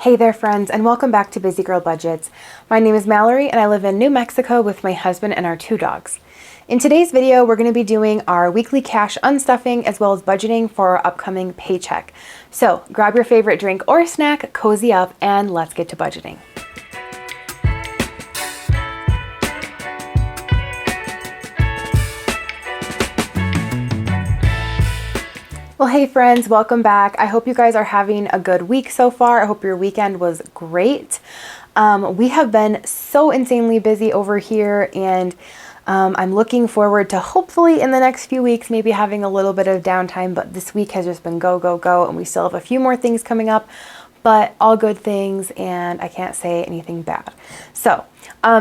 Hey there friends, and welcome back to Busy Girl Budgets. My name is Mallory and I live in New Mexico with my husband and our 2 dogs. In today's video, we're going to be doing our weekly cash unstuffing as well as budgeting for our upcoming paycheck. So grab your favorite drink or snack, cozy up, and let's get to budgeting. Well, hey friends, welcome back. I hope you guys are having a good week so far. I hope your weekend was great. We have been so insanely busy over here, and I'm looking forward to hopefully in the next few weeks maybe having a little bit of downtime, but this week has just been go, go, go, and we still have a few more things coming up, but all good things, and I can't say anything bad. So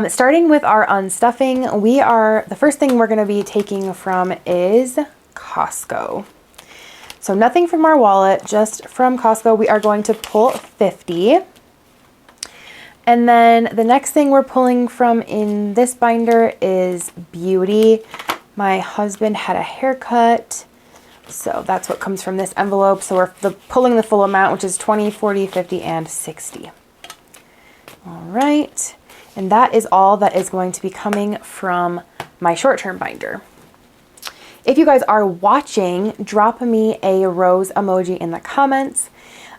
starting with our unstuffing, the first thing we're going to be taking from is Costco. So nothing from our wallet, just from Costco. We are going to pull 50. And then the next thing we're pulling from in this binder is beauty. My husband had a haircut, so that's what comes from this envelope. So we're pulling the full amount, which is 20, 40, 50, and 60. All right. And that is all that is going to be coming from my short-term binder. If you guys are watching, drop me a rose emoji in the comments.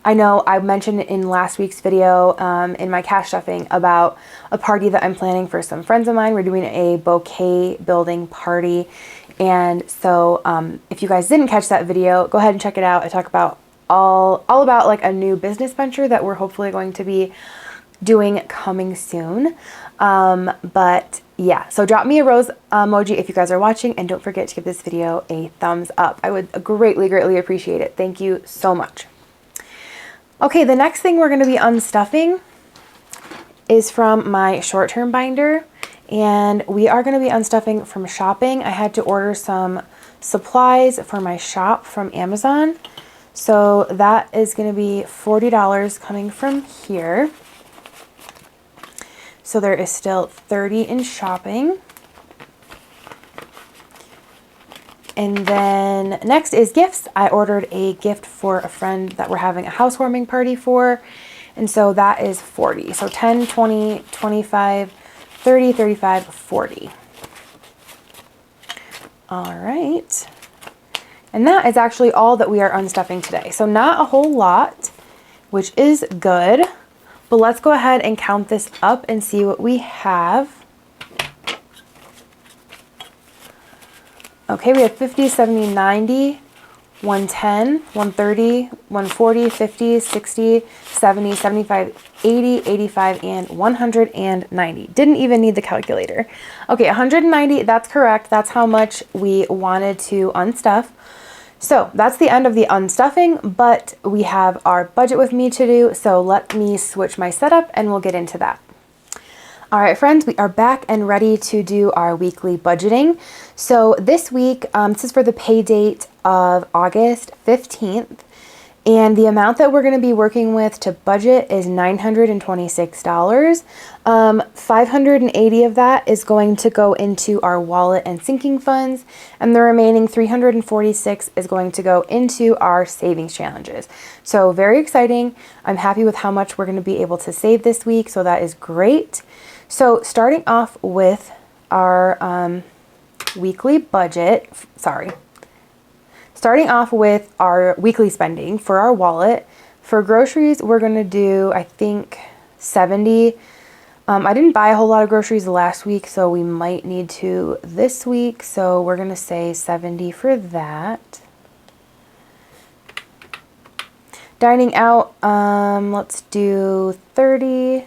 I know I mentioned in last week's video in my cash stuffing about a party that I'm planning for some friends of mine. We're doing a bouquet building party. And so if you guys didn't catch that video, go ahead and check it out. I talk about all about like a new business venture that we're hopefully going to be doing coming soon. But yeah, so drop me a rose emoji if you guys are watching, and don't forget to give this video a thumbs up. I would greatly appreciate it. Thank you so much. Okay, the next thing we're going to be unstuffing is from my short-term binder, and we are going to be unstuffing from shopping. I had to order some supplies for my shop from Amazon, so that is going to be $40 coming from here. So there is still 30 in shopping. And then next is gifts. I ordered a gift for a friend that we're having a housewarming party for. And so that is 40. So 10, 20, 25, 30, 35, 40. All right. And that is actually all that we are unstuffing today. So not a whole lot, which is good. But let's go ahead and count this up and see what we have. Okay, we have 50, 70, 90, 110, 130, 140, 50, 60, 70, 75, 80, 85, and 190. Didn't even need the calculator. Okay, 190, that's correct. That's how much we wanted to unstuff. So that's the end of the unstuffing, but we have our budget with me to do. So let me switch my setup and we'll get into that. All right, friends, we are back and ready to do our weekly budgeting. So this week, this is for the pay date of August 15th. And the amount that we're going to be working with to budget is $926. 580 of that is going to go into our wallet and sinking funds, and the remaining 346 is going to go into our savings challenges. So very exciting. I'm happy with how much we're going to be able to save this week, so that is great. So starting off with our weekly budget, starting off with our weekly spending for our wallet. For groceries, we're going to do, I think, 70. I didn't buy a whole lot of groceries last week, so we might need to this week. So we're going to say 70 for that. Dining out, let's do 30.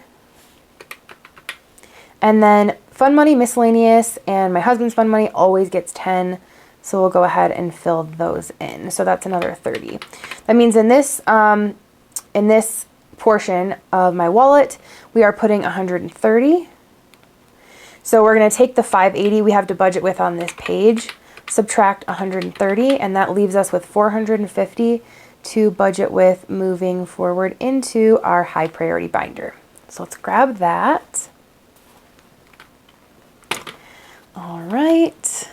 And then fun money, miscellaneous, and my husband's fun money always gets 10. So we'll go ahead and fill those in. So that's another 30. That means in this portion of my wallet, we are putting 130. So we're going to take the 580 we have to budget with on this page, subtract 130, and that leaves us with 450 to budget with moving forward into our high priority binder. So let's grab that. All right.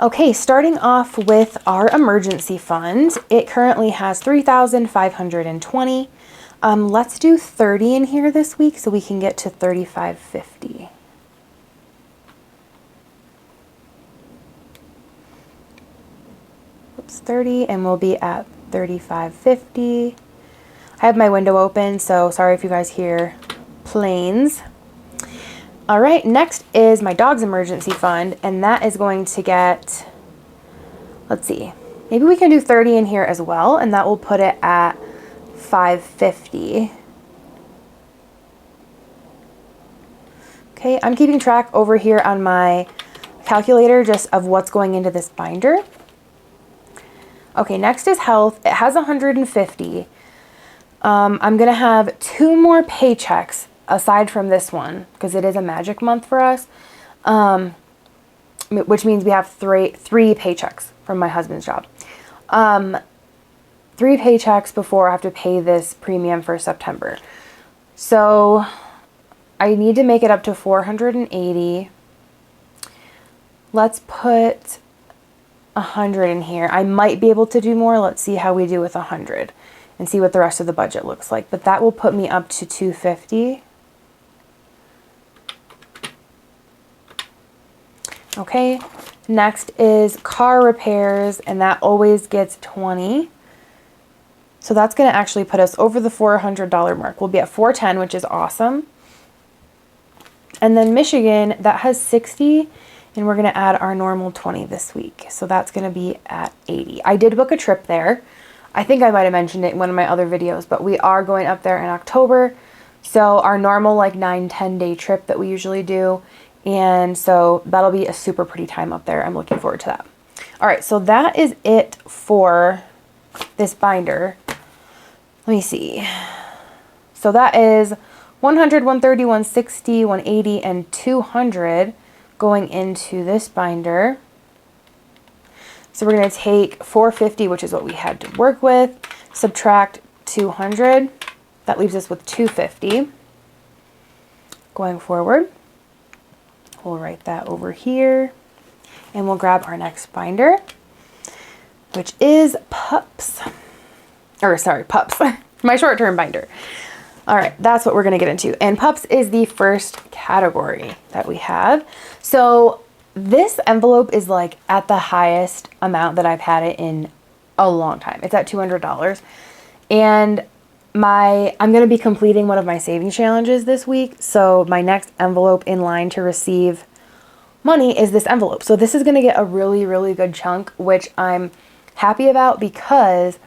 Okay, starting off with our emergency fund. It currently has $3,520. Let's do 30 in here this week so we can get to $3,550. Oops, 30, and we'll be at $3,550. I have my window open, so sorry if you guys hear planes. All right, next is my dog's emergency fund, and that is going to get, let's see, maybe we can do 30 in here as well, and that will put it at $550. Okay, I'm keeping track over here on my calculator just of what's going into this binder. Okay, next is health. It has 150. I'm gonna have 2 more paychecks aside from this one because it is a magic month for us, which means we have three paychecks from my husband's job. 3 paychecks before I have to pay this premium for September. So I need to make it up to 480. Let's put 100 in here. I might be able to do more. Let's see how we do with 100 and see what the rest of the budget looks like. But that will put me up to 250. Okay, next is car repairs, and that always gets 20. So that's going to actually put us over the $400 mark. We'll be at 410, which is awesome. And then Michigan, that has 60, and we're going to add our normal 20 this week. So that's going to be at 80. I did book a trip there. I think I might have mentioned it in one of my other videos, but we are going up there in October. So our normal like 9-10 day trip that we usually do. And so that'll be a super pretty time up there. I'm looking forward to that. All right, so that is it for this binder. Let me see. So that is 100, 130, 160, 180, and 200 going into this binder. So we're going to take 450, which is what we had to work with, subtract 200. That leaves us with 250. Going forward, we'll write that over here, and we'll grab our next binder, which is Pups. Or sorry, Pups. My short-term binder. All right, that's what we're going to get into. And Pups is the first category that we have. So this envelope is like at the highest amount that I've had it in a long time. It's at $200. And I'm going to be completing one of my savings challenges this week. So my next envelope in line to receive money is this envelope. So this is going to get a really, really good chunk, which I'm happy about because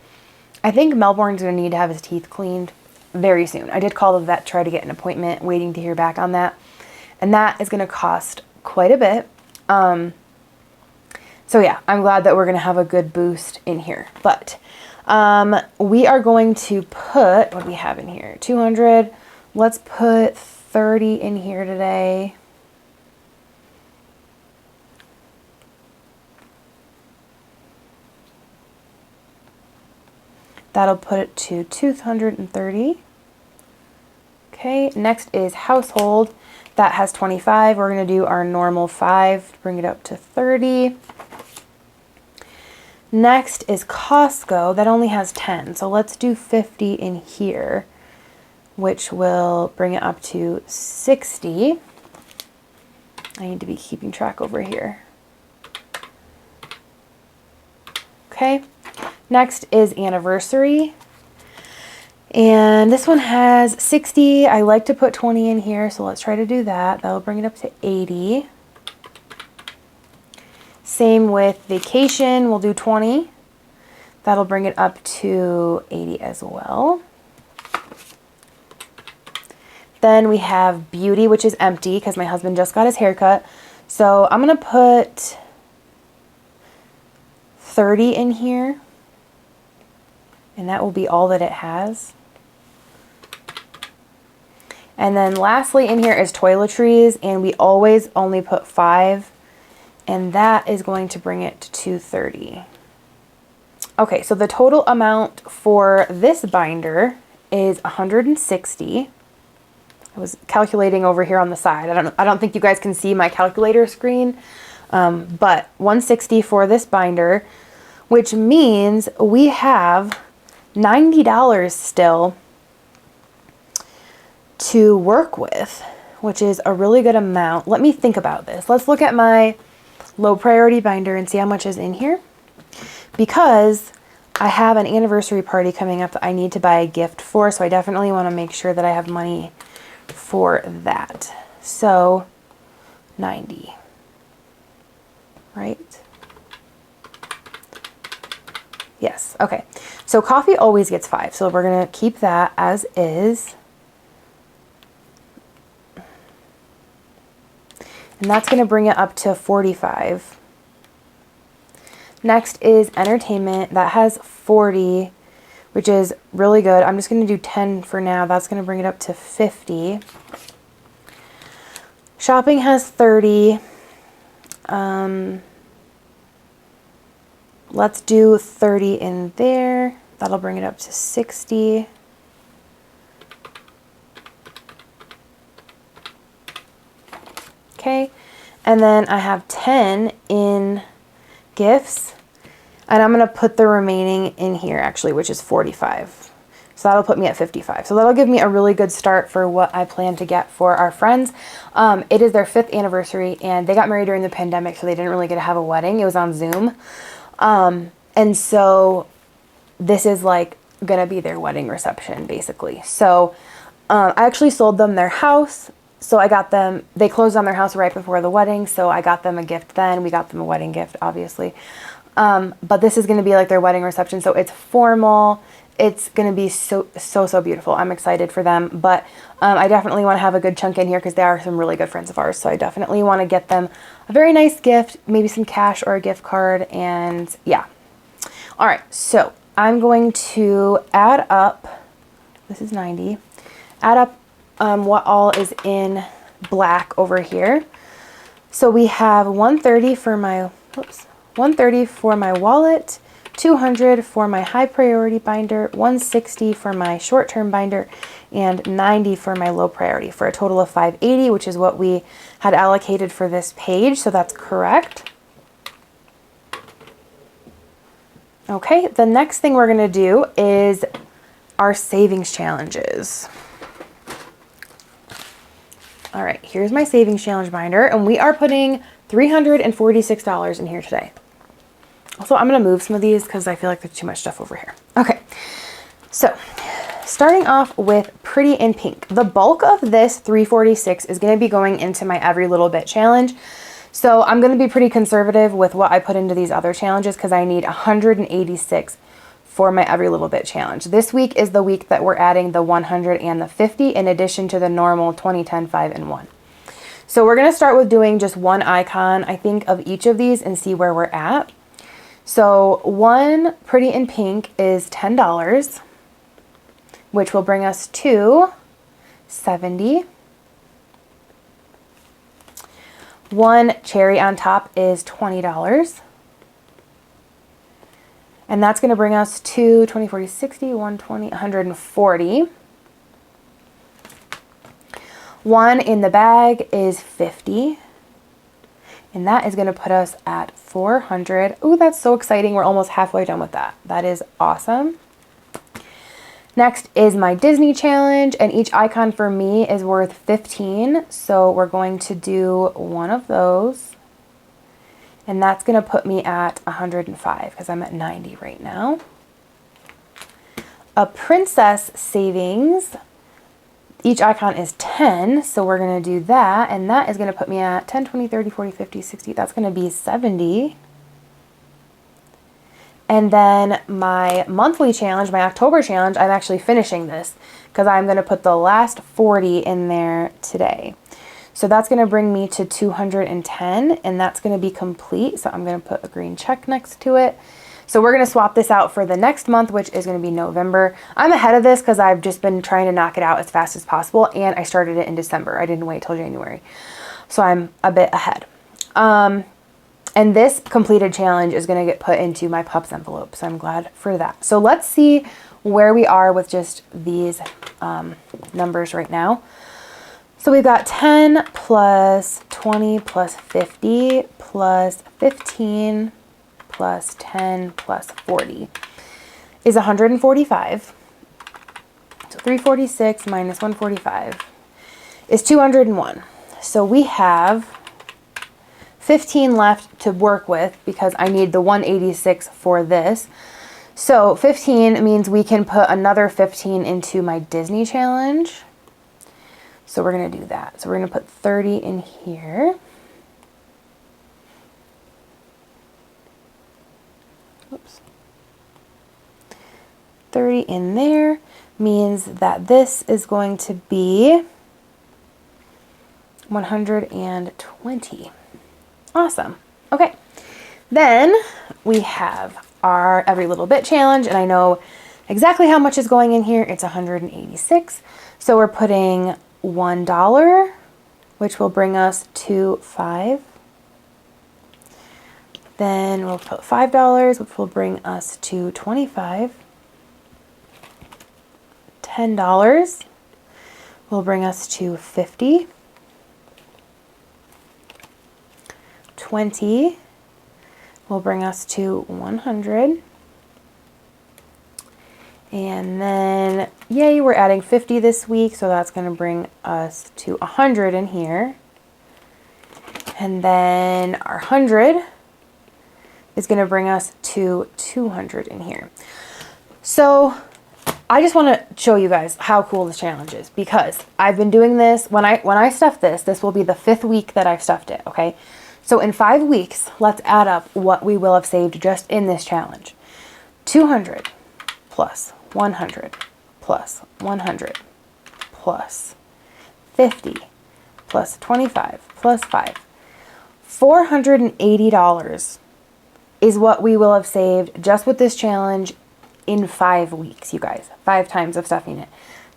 I think Melbourne's going to need to have his teeth cleaned very soon. I did call the vet, try to get an appointment, waiting to hear back on that. And that is going to cost quite a bit. So yeah, I'm glad that we're going to have a good boost in here. But we are going to put, what do we have in here? 200. Let's put 30 in here today. That'll put it to 230. Okay, next is household. That has 25. We're going to do our normal 5 to bring it up to 30. Next is Costco. That only has 10. So let's do 50 in here, which will bring it up to 60. I need to be keeping track over here. Okay. Next is anniversary. And this one has 60. I like to put 20 in here, so let's try to do that. That'll bring it up to 80. Same with vacation, we'll do 20. That'll bring it up to 80 as well. Then we have beauty, which is empty because my husband just got his haircut. So I'm gonna put 30 in here. And that will be all that it has. And then lastly in here is toiletries, and we always only put 5, and that is going to bring it to 230. Okay, so the total amount for this binder is 160. I was calculating over here on the side. I don't think you guys can see my calculator screen, But $160 for this binder, which means we have $90 still to work with, which is a really good amount. Let me think about this. Let's look at my low priority binder and see how much is in here, because I have an anniversary party coming up that I need to buy a gift for, so I definitely want to make sure that I have money for that. So 90, right? Yes, okay. So coffee always gets 5, so we're gonna keep that as is. And that's gonna bring it up to 45. Next is entertainment. That has 40, which is really good. I'm just gonna do 10 for now. That's gonna bring it up to 50. Shopping has 30. Let's do 30 in there. That'll bring it up to 60. Okay, and then I have 10 in gifts, and I'm gonna put the remaining in here actually, which is 45. So that'll put me at 55. So that'll give me a really good start for what I plan to get for our friends. It is their 5th anniversary, and they got married during the pandemic, so they didn't really get to have a wedding. It was on Zoom. And so this is like gonna be their wedding reception basically. So I actually sold them their house. So I got them, they closed on their house right before the wedding. So I got them a gift then. We got them a wedding gift, obviously. But this is gonna be like their wedding reception. So it's formal. It's gonna be so beautiful. I'm excited for them. But I definitely wanna have a good chunk in here because they are some really good friends of ours. So I definitely wanna get them a very nice gift, maybe some cash or a gift card, and yeah. All right, so I'm going to add up, this is 90, add up what all is in black over here. So we have 130 for my, 130 for my wallet, 200 for my high priority binder, 160 for my short-term binder, and 90 for my low priority, for a total of 580, which is what we had allocated for this page. So that's correct. Okay, the next thing we're gonna do is our savings challenges. All right, here's my savings challenge binder, and we are putting $346 in here today. Also, I'm gonna move some of these because I feel like there's too much stuff over here. Okay, so starting off with Pretty in Pink. The bulk of this $346 is gonna be going into my Every Little Bit challenge. So I'm gonna be pretty conservative with what I put into these other challenges because I need 186 for my Every Little Bit challenge. This week is the week that we're adding the 100 and the 50 in addition to the normal 20, 10, 5, and 1. So we're gonna start with doing just one icon, I think, of each of these and see where we're at. So one Pretty in Pink is $10, which will bring us to 70. One cherry on top is $20. And that's going to bring us to 20, 40, 60, 120, 140. One in the bag is 50. And that is going to put us at 400. Ooh, that's so exciting. We're almost halfway done with that. That is awesome. Next is my Disney challenge, and each icon for me is worth 15. So we're going to do one of those. And that's going to put me at 105 because I'm at 90 right now. A princess savings. Each icon is 10, so we're going to do that. And that is going to put me at 10, 20, 30, 40, 50, 60. That's going to be 70. And then my monthly challenge, my October challenge, I'm actually finishing this because I'm going to put the last 40 in there today. So that's going to bring me to 210, and that's going to be complete. So I'm going to put a green check next to it. So we're going to swap this out for the next month, which is going to be November. I'm ahead of this because I've just been trying to knock it out as fast as possible, and I started it in December. I didn't wait till January. So I'm a bit ahead. And this completed challenge is going to get put into my pups envelope. So I'm glad for that. So let's see where we are with just these numbers right now. So we've got 10 plus 20 plus 50 plus 15 plus 10 plus 40 is 145. So 346 minus 145 is 201. So we have 15 left to work with because I need the 186 for this. So 15 means we can put another 15 into my Disney challenge. So we're going to do that. So we're going to put 30 in here. Oops. 30 in there means that this is going to be 120. Awesome. Okay. Then we have our every little bit challenge, and I know exactly how much is going in here. It's 186. So we're putting $1, which will bring us to 5. Then we'll put $5, which will bring us to 25. $10 will bring us to 50. 20 will bring us to 100. And then, yay, we're adding 50 this week, so that's going to bring us to 100 in here. And then our 100 is going to bring us to 200 in here. So I just want to show you guys how cool this challenge is, because I've been doing this. When I stuff this will be the 5th week that I've stuffed it, okay? So in 5 weeks, let's add up what we will have saved just in this challenge. 200 plus 100 plus 100 plus 50 plus 25 plus 5. $480 is what we will have saved just with this challenge in 5 weeks, you guys. 5 times of stuffing it.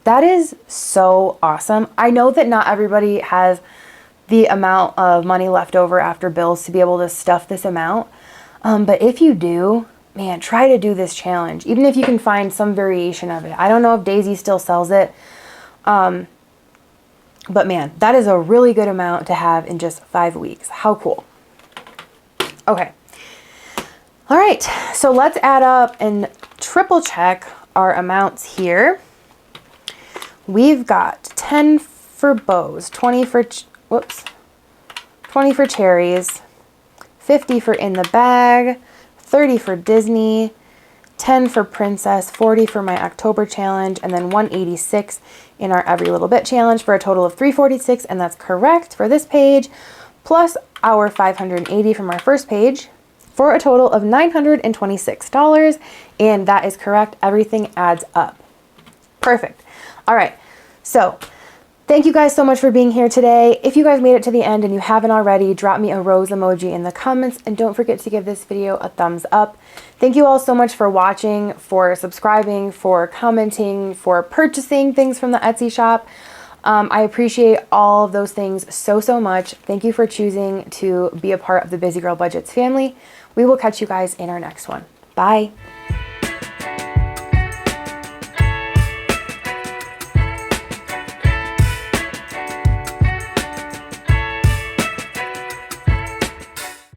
That is so awesome. I know that not everybody has the amount of money left over after bills to be able to stuff this amount. But if you do, man, try to do this challenge, even if you can find some variation of it. I don't know if Daisy still sells it. But man, that is a really good amount to have in just 5 weeks. How cool. Okay. All right. So let's add up and triple check our amounts here. We've got 10 for bows, 20 for 20 for cherries, 50 for in the bag, 30 for Disney, 10 for princess, 40 for my October challenge, and then 186 in our every little bit challenge for a total of 346, and that's correct for this page, plus our 580 from our first page for a total of $926, and that is correct. Everything adds up. Perfect. All right. So thank you guys so much for being here today. If you guys made it to the end and you haven't already, drop me a rose emoji in the comments, and don't forget to give this video a thumbs up. Thank you all so much for watching, for subscribing, for commenting, for purchasing things from the Etsy shop. I appreciate all of those things so, so much. Thank you for choosing to be a part of the Busy Girl Budgets family. We will catch you guys in our next one. Bye.